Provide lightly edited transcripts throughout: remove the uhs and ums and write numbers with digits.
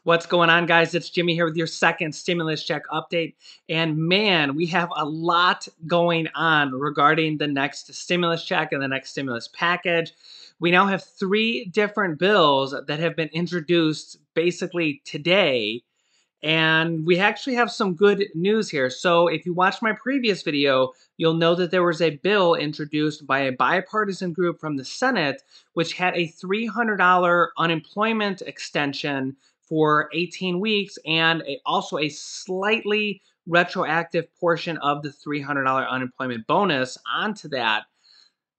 What's going on, guys? It's Jimmy here with your second stimulus check update. And man, we have a lot going on regarding the next stimulus check and the next stimulus package. We now have three different bills that have been introduced basically today. And we actually have some good news here. So if you watched my previous video, you'll know that there was a bill introduced by a bipartisan group from the Senate, which had a $300 unemployment extension for 18 weeks and also a slightly retroactive portion of the $300 unemployment bonus onto that,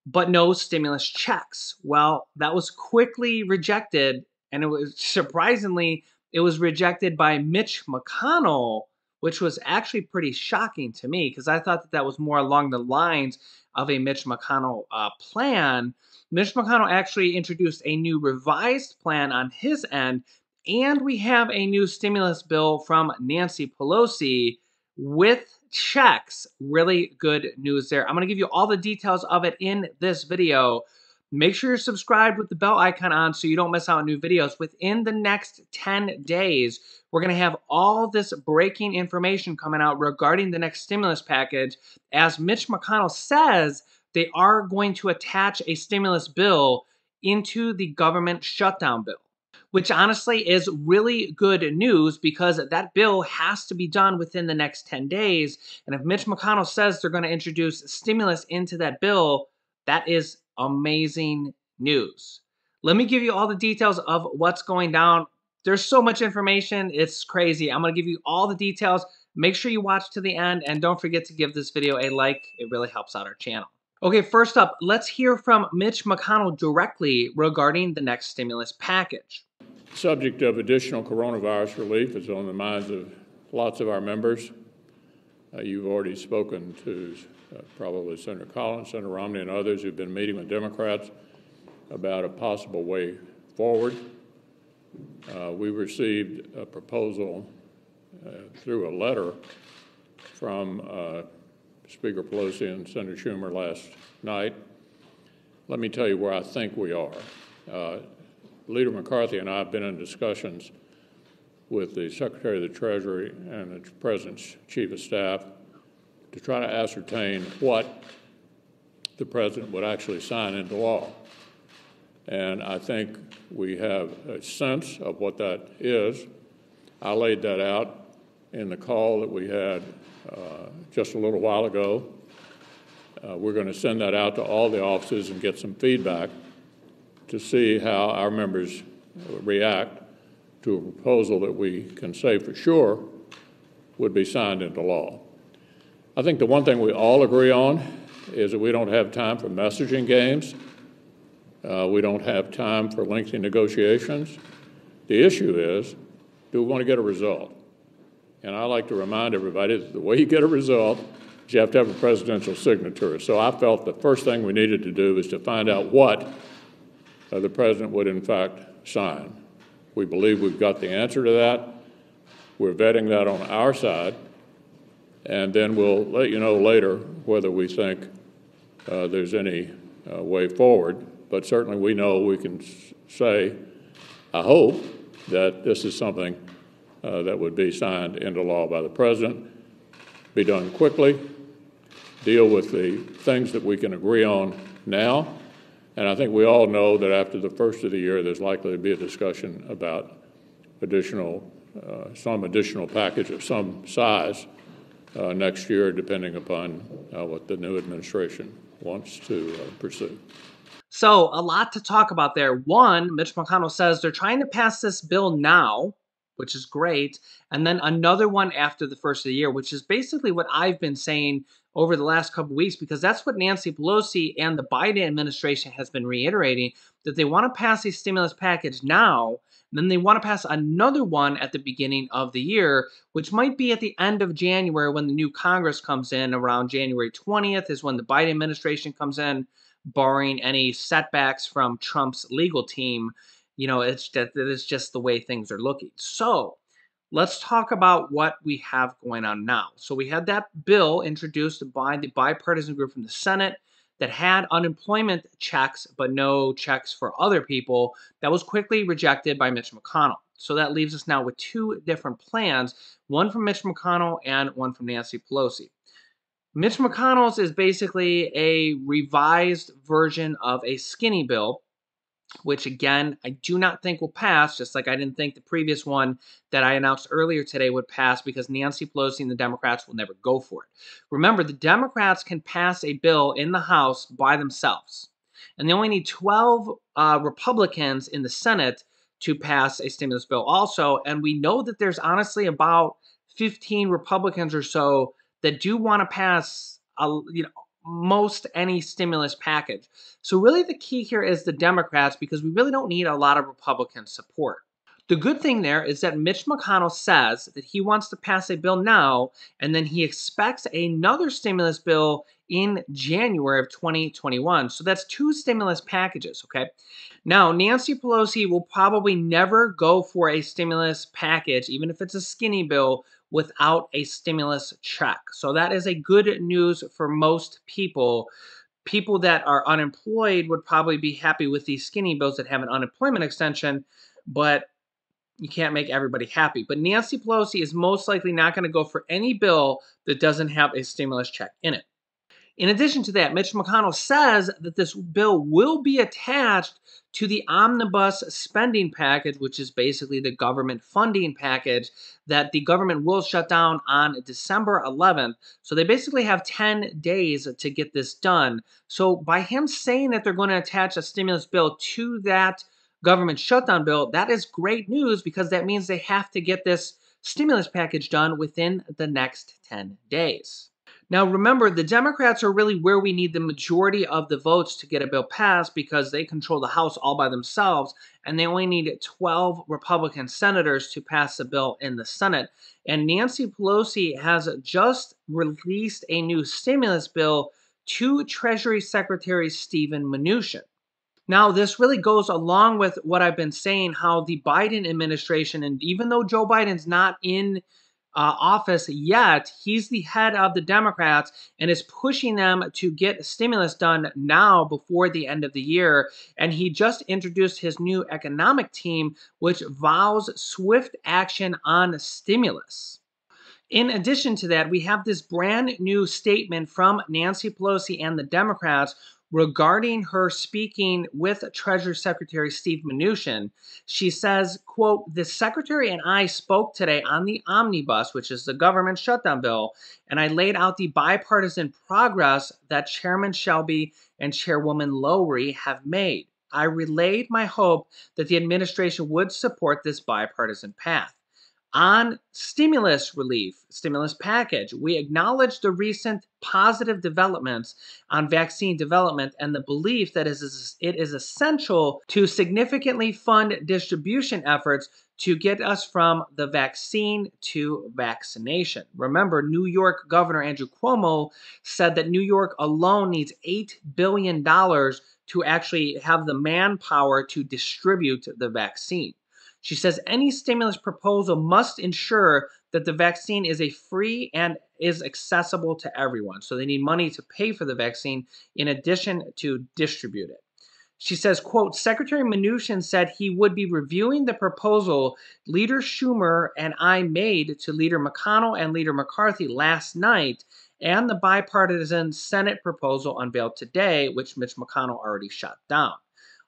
but no stimulus checks. Well, that was quickly rejected, and it was surprisingly, it was rejected by Mitch McConnell, which was actually pretty shocking to me because I thought that that was more along the lines of a Mitch McConnell plan. Mitch McConnell actually introduced a new revised plan on his end, and we have a new stimulus bill from Nancy Pelosi with checks. Really good news there. I'm going to give you all the details of it in this video. Make sure you're subscribed with the bell icon on so you don't miss out on new videos. Within the next 10 days, we're going to have all this breaking information coming out regarding the next stimulus package. As Mitch McConnell says, they are going to attach a stimulus bill into the government shutdown bill, which honestly is really good news because that bill has to be done within the next 10 days. And if Mitch McConnell says they're going to introduce stimulus into that bill, that is amazing news. Let me give you all the details of what's going down. There's so much information. It's crazy. I'm going to give you all the details. Make sure you watch to the end, and don't forget to give this video a like. It really helps out our channel. Okay, first up, let's hear from Mitch McConnell directly regarding the next stimulus package. The subject of additional coronavirus relief is on the minds of lots of our members. You've already spoken to probably Senator Collins, Senator Romney, and others who've been meeting with Democrats about a possible way forward. We received a proposal through a letter from Speaker Pelosi and Senator Schumer last night. Let me tell you where I think we are. Leader McCarthy and I have been in discussions with the Secretary of the Treasury and the President's Chief of Staff to try to ascertain what the President would actually sign into law. And I think we have a sense of what that is. I laid that out in the call that we had just a little while ago. We're going to send that out to all the offices and get some feedback to see how our members react to a proposal that we can say for sure would be signed into law. I think the one thing we all agree on is that we don't have time for messaging games. We don't have time for lengthy negotiations. The issue is, do we want to get a result? And I like to remind everybody that the way you get a result is you have to have a presidential signature. So I felt the first thing we needed to do is to find out what the President would in fact sign. We believe we've got the answer to that. We're vetting that on our side, and then we'll let you know later whether we think there's any way forward. But certainly we know we can say, I hope, that this is something that would be signed into law by the President, be done quickly, deal with the things that we can agree on now. And I think we all know that after the first of the year, there's likely to be a discussion about some additional package of some size next year, depending upon what the new administration wants to pursue. So a lot to talk about there. One, Mitch McConnell says they're trying to pass this bill now, which is great, and then another one after the first of the year, which is basically what I've been saying over the last couple of weeks, because that's what Nancy Pelosi and the Biden administration has been reiterating, that they want to pass a stimulus package now, and then they want to pass another one at the beginning of the year, which might be at the end of January when the new Congress comes in. Around January 20th is when the Biden administration comes in, barring any setbacks from Trump's legal team. You know, it's just the way things are looking. So let's talk about what we have going on now. So we had that bill introduced by the bipartisan group from the Senate that had unemployment checks, but no checks for other people. That was quickly rejected by Mitch McConnell. So that leaves us now with two different plans, one from Mitch McConnell and one from Nancy Pelosi. Mitch McConnell's is basically a revised version of a skinny bill, which again, I do not think will pass, just like I didn't think the previous one that I announced earlier today would pass because Nancy Pelosi and the Democrats will never go for it. Remember, the Democrats can pass a bill in the House by themselves, and they only need 12 Republicans in the Senate to pass a stimulus bill also, and we know that there's honestly about 15 Republicans or so that do want to pass most any stimulus package. So really the key here is the Democrats because we really don't need a lot of Republican support. The good thing there is that Mitch McConnell says that he wants to pass a bill now, and then he expects another stimulus bill in January of 2021. So that's two stimulus packages, okay? Now, Nancy Pelosi will probably never go for a stimulus package, even if it's a skinny bill, without a stimulus check. So that is a good news for most people. People that are unemployed would probably be happy with these skinny bills that have an unemployment extension, but you can't make everybody happy. But Nancy Pelosi is most likely not going to go for any bill that doesn't have a stimulus check in it. In addition to that, Mitch McConnell says that this bill will be attached to the omnibus spending package, which is basically the government funding package that the government will shut down on December 11th. So they basically have 10 days to get this done. So by him saying that they're going to attach a stimulus bill to that government shutdown bill, that is great news because that means they have to get this stimulus package done within the next 10 days. Now, remember, the Democrats are really where we need the majority of the votes to get a bill passed because they control the House all by themselves, and they only need 12 Republican senators to pass the bill in the Senate. And Nancy Pelosi has just released a new stimulus bill to Treasury Secretary Steven Mnuchin. Now, this really goes along with what I've been saying, how the Biden administration, and even though Joe Biden's not in office yet, he's the head of the Democrats and is pushing them to get stimulus done now before the end of the year. And he just introduced his new economic team, which vows swift action on stimulus. In addition to that, we have this brand new statement from Nancy Pelosi and the Democrats regarding her speaking with Treasury Secretary Steve Mnuchin. She says, quote, "The Secretary and I spoke today on the omnibus, which is the government shutdown bill, and I laid out the bipartisan progress that Chairman Shelby and Chairwoman Lowry have made. I relayed my hope that the administration would support this bipartisan path. On stimulus relief, stimulus package, we acknowledge the recent positive developments on vaccine development and the belief that it is essential to significantly fund distribution efforts to get us from the vaccine to vaccination." Remember, New York Governor Andrew Cuomo said that New York alone needs $8 billion to actually have the manpower to distribute the vaccine. She says any stimulus proposal must ensure that the vaccine is a free and is accessible to everyone. So they need money to pay for the vaccine in addition to distribute it. She says, quote, "Secretary Mnuchin said he would be reviewing the proposal Leader Schumer and I made to Leader McConnell and Leader McCarthy last night and the bipartisan Senate proposal unveiled today, which Mitch McConnell already shot down.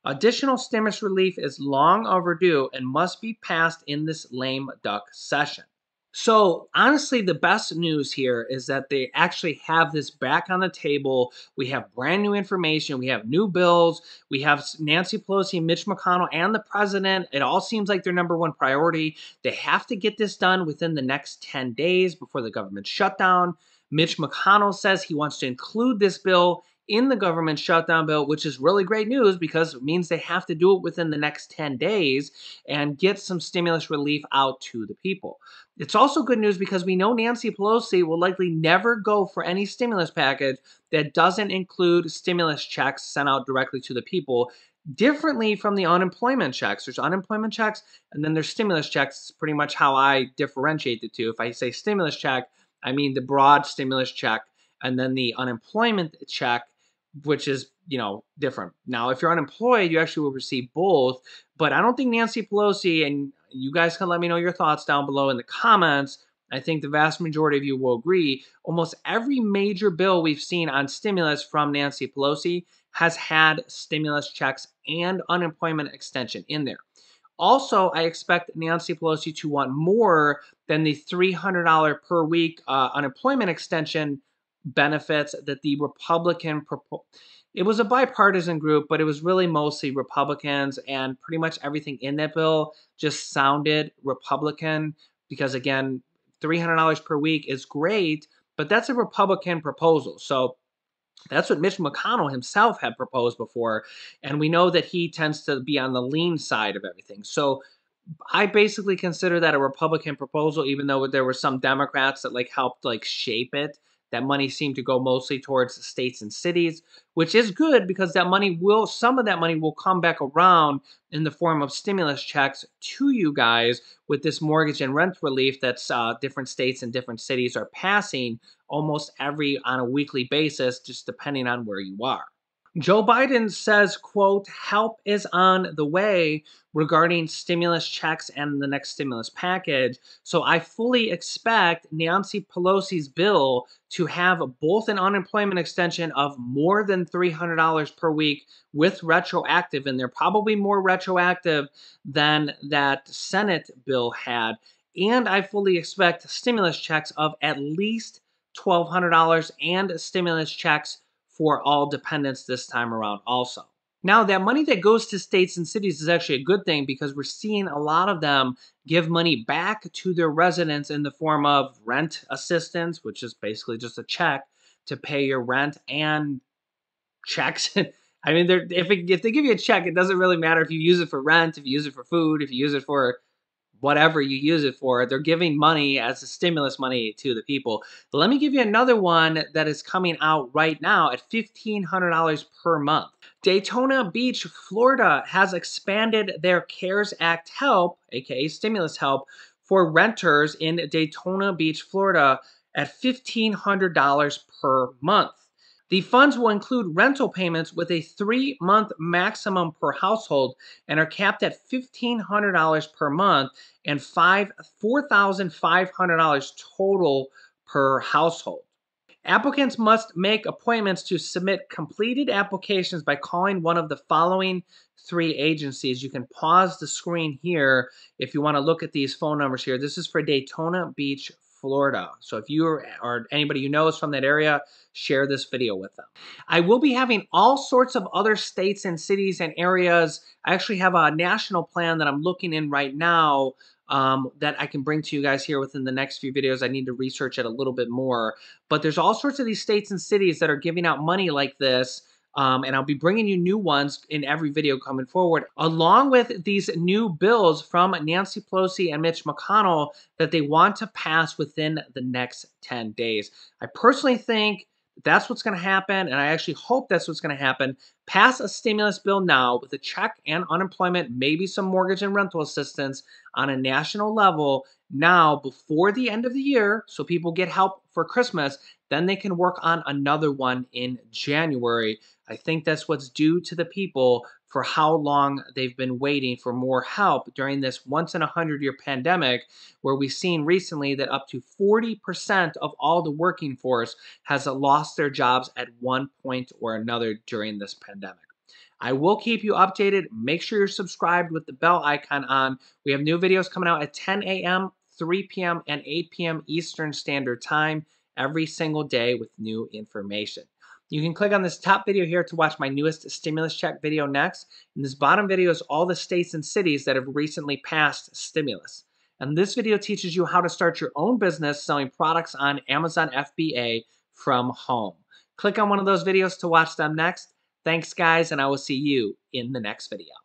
Additional stimulus relief is long overdue and must be passed in this lame duck session." So honestly, the best news here is that they actually have this back on the table. We have brand new information. We have new bills. We have Nancy Pelosi, Mitch McConnell, and the president. It all seems like their number one priority. They have to get this done within the next 10 days before the government shutdown. Mitch McConnell says he wants to include this bill in the government shutdown bill, which is really great news because it means they have to do it within the next 10 days and get some stimulus relief out to the people. It's also good news because we know Nancy Pelosi will likely never go for any stimulus package that doesn't include stimulus checks sent out directly to the people, differently from the unemployment checks. There's unemployment checks and then there's stimulus checks. It's pretty much how I differentiate the two. If I say stimulus check, I mean the broad stimulus check, and then the unemployment check, which is, different. Now, if you're unemployed, you actually will receive both, but I don't think Nancy Pelosi and you guys can let me know your thoughts down below in the comments. I think the vast majority of you will agree. Almost every major bill we've seen on stimulus from Nancy Pelosi has had stimulus checks and unemployment extension in there. Also, I expect Nancy Pelosi to want more than the $300 per week unemployment extension benefits that the Republican proposed. It was a bipartisan group, but it was really mostly Republicans, and pretty much everything in that bill just sounded Republican because, again, $300 per week is great, but that's a Republican proposal. So that's what Mitch McConnell himself had proposed before. And we know that he tends to be on the lean side of everything. So I basically consider that a Republican proposal, even though there were some Democrats that helped shape it. That money seemed to go mostly towards states and cities, which is good because some of that money will come back around in the form of stimulus checks to you guys with this mortgage and rent relief that's different states and different cities are passing almost on a weekly basis, just depending on where you are. Joe Biden says, quote, help is on the way regarding stimulus checks and the next stimulus package. So I fully expect Nancy Pelosi's bill to have both an unemployment extension of more than $300 per week with retroactive in there, probably more retroactive than that Senate bill had. And I fully expect stimulus checks of at least $1,200 and stimulus checks for all dependents this time around also. Now, that money that goes to states and cities is actually a good thing because we're seeing a lot of them give money back to their residents in the form of rent assistance, which is basically just a check to pay your rent, and checks. I mean, if they give you a check, it doesn't really matter if you use it for rent, if you use it for food, if you use it for whatever you use it for. They're giving money as a stimulus money to the people. But let me give you another one that is coming out right now at $1,500 per month. Daytona Beach, Florida has expanded their CARES Act help, aka stimulus help, for renters in Daytona Beach, Florida at $1,500 per month. The funds will include rental payments with a 3-month maximum per household and are capped at $1,500 per month and $4,500 total per household. Applicants must make appointments to submit completed applications by calling one of the following 3 agencies. You can pause the screen here if you want to look at these phone numbers here. This is for Daytona Beach, Florida. So if you or anybody you know is from that area, share this video with them. I will be having all sorts of other states and cities and areas. I actually have a national plan that I'm looking in right now that I can bring to you guys here within the next few videos. I need to research it a little bit more. But there's all sorts of these states and cities that are giving out money like this. And I'll be bringing you new ones in every video coming forward, along with these new bills from Nancy Pelosi and Mitch McConnell that they want to pass within the next 10 days. I personally think that's what's going to happen, and I actually hope that's what's going to happen. Pass a stimulus bill now with a check and unemployment, maybe some mortgage and rental assistance on a national level now before the end of the year so people get help for Christmas. Then they can work on another one in January. I think that's what's due to the people for how long they've been waiting for more help during this once-in-a-100-year pandemic, where we've seen recently that up to 40% of all the working force has lost their jobs at one point or another during this pandemic. I will keep you updated. Make sure you're subscribed with the bell icon on. We have new videos coming out at 10 a.m., 3 p.m., and 8 p.m. Eastern Standard Time every single day with new information. You can click on this top video here to watch my newest stimulus check video next. And this bottom video is all the states and cities that have recently passed stimulus. And this video teaches you how to start your own business selling products on Amazon FBA from home. Click on one of those videos to watch them next. Thanks, guys, and I will see you in the next video.